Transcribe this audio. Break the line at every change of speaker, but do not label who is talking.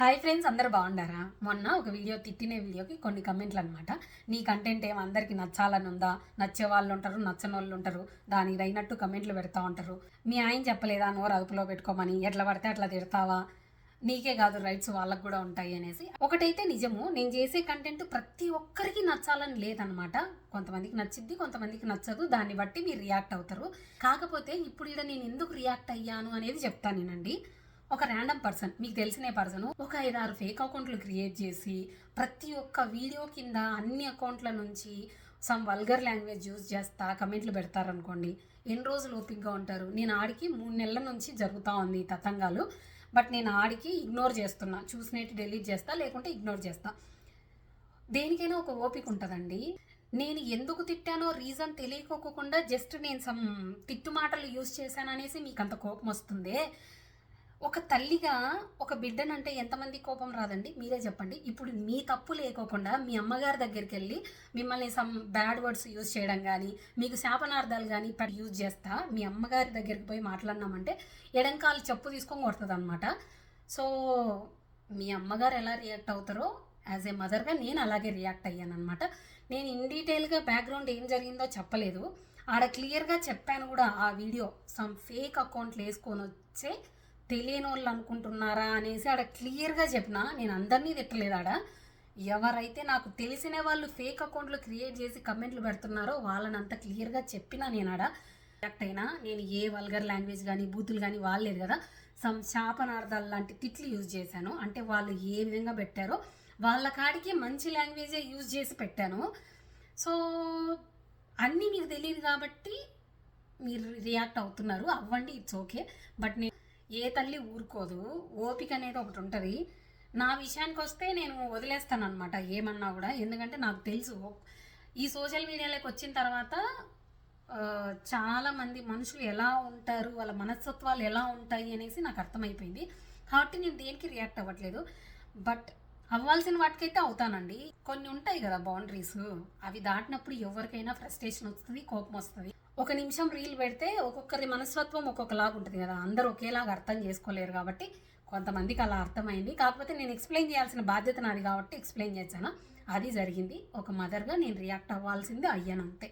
Hi friends, అందరు బాగుండారా? మొన్న ఒక వీడియో తిట్టిన వీడియోకి కొన్ని కమెంట్లు అనమాట. నీ కంటెంట్ ఏమో అందరికి నచ్చాలని ఉందా? నచ్చే వాళ్ళు ఉంటారు, నచ్చని వాళ్ళు ఉంటారు. దానికి తగినట్టు కమెంట్లు పెడతా ఉంటారు. మీ ఆయన చెప్పలేదా నోరు అదుపులో పెట్టుకోమని? ఎట్లా పడితే అట్లా తిడతావా? నీకే కాదు, రైట్స్ వాళ్ళకు కూడా ఉంటాయి అనేసి. ఒకటైతే నిజము, నేను చేసే కంటెంట్ ప్రతి ఒక్కరికి నచ్చాలని లేదనమాట. కొంతమందికి నచ్చిద్ది, కొంతమందికి నచ్చదు. దాన్ని బట్టి మీరు రియాక్ట్ అవుతారు. కాకపోతే ఇప్పుడు ఇక్కడ నేను ఎందుకు రియాక్ట్ అయ్యాను అనేది చెప్తాను నేనండి. ఒక ర్యాండమ్ పర్సన్, మీకు తెలిసిన పర్సన్ ఒక 5-6 ఫేక్ అకౌంట్లు క్రియేట్ చేసి ప్రతి ఒక్క వీడియో కింద అన్ని అకౌంట్ల నుంచి సమ్ వల్గర్ లాంగ్వేజ్ యూజ్ చేస్తా కమెంట్లు పెడతారనుకోండి. ఎన్ని రోజులు ఓపిక్గా ఉంటారు? నేను ఆడికి 3 నెలల నుంచి జరుగుతూ ఉంది తతంగాలు. బట్ నేను ఆడికి ఇగ్నోర్ చేస్తున్నా. చూసినట్టు డిలీట్ చేస్తా, లేకుంటే ఇగ్నోర్ చేస్తా. దేనికైనా ఒక ఓపిక ఉంటుందండి. నేను ఎందుకు తిట్టానో రీజన్ తెలియకోకుండా జస్ట్ నేను సమ్ తిట్టు మాటలు యూజ్ చేశాననేసి మీకు అంత కోపం వస్తుందే. ఒక తల్లిగా ఒక బిడ్డనంటే ఎంతమంది కోపం రాదండి? మీరే చెప్పండి. ఇప్పుడు మీ తప్పు లేకోకుండా మీ అమ్మగారి దగ్గరికి వెళ్ళి మిమ్మల్ని సమ్ బ్యాడ్ వర్డ్స్ యూజ్ చేయడం కానీ, మీకు శాపనార్థాలు కానీ యూజ్ చేస్తా మీ అమ్మగారి దగ్గరికి పోయి మాట్లాడినామంటే ఎడంకాలు చెప్పు తీసుకొని కొడుతుంది అనమాట. సో మీ అమ్మగారు ఎలా రియాక్ట్ అవుతారో యాజ్ ఏ మదర్గా నేను అలాగే రియాక్ట్ అయ్యాను అనమాట. నేను ఇన్ డీటెయిల్గా బ్యాక్గ్రౌండ్ ఏం జరిగిందో చెప్పలేదు. ఆడ క్లియర్గా చెప్పాను కూడా. ఆ వీడియో సమ్ ఫేక్ అకౌంట్లు వేసుకొని వచ్చే తెలియని వాళ్ళు అనుకుంటున్నారా అనేసి ఆడ క్లియర్గా చెప్పిన. నేను అందరినీ తిట్టలేదు. ఆడ ఎవరైతే నాకు తెలిసిన వాళ్ళు ఫేక్ అకౌంట్లు క్రియేట్ చేసి కమెంట్లు పెడుతున్నారో వాళ్ళని అంత క్లియర్గా చెప్పినా నేను ఆడ రియాక్ట్ అయినా. నేను ఏ వల్గర్ లాంగ్వేజ్ కానీ బూతులు కానీ వాడలేదు కదా. సమ్ శాపనార్థాలు లాంటి తిట్లు యూజ్ చేశాను. అంటే వాళ్ళు ఏ విధంగా పెట్టారో వాళ్ళ కాడికి మంచి లాంగ్వేజే యూజ్ చేసి పెట్టాను. సో అన్నీ మీకు తెలియదు కాబట్టి మీరు రియాక్ట్ అవుతున్నారు. అవ్వండి, ఇట్స్ ఓకే. బట్ నేను ఏ తల్లి ఊరుకోదు. ఓపిక అనేది ఒకటి ఉంటుంది. నా విషయానికి వస్తే నేను వదిలేస్తాను అనమాట ఏమన్నా కూడా. ఎందుకంటే నాకు తెలుసు ఈ సోషల్ మీడియాలోకి వచ్చిన తర్వాత చాలామంది మనుషులు ఎలా ఉంటారు, వాళ్ళ మనస్తత్వాలు ఎలా ఉంటాయి అనేసి నాకు అర్థమైపోయింది. కాబట్టి నేను దేనికి రియాక్ట్ అవ్వట్లేదు. బట్ అవ్వాల్సిన వాటికైతే అవుతానండి. కొన్ని ఉంటాయి కదా బౌండరీస్, అవి దాటినప్పుడు ఎవరికైనా ఫ్రస్ట్రేషన్ వస్తుంది, కోపం వస్తుంది. ఒక నిమిషం రీల్ పెడితే ఒక్కొక్కరి మనస్తత్వం ఒక్కొక్కలాగా ఉంటుంది కదా. అందరూ ఒకేలాగా అర్థం చేసుకోలేరు కాబట్టి కొంతమందికి అలా అర్థమైంది. కాకపోతే నేను ఎక్స్ప్లెయిన్ చేయాల్సిన బాధ్యత నాది కాబట్టి ఎక్స్ప్లెయిన్ చేశాను. అది జరిగింది. ఒక మదర్గా నేను రియాక్ట్ అవ్వాల్సింది అయ్యాను, అంతే.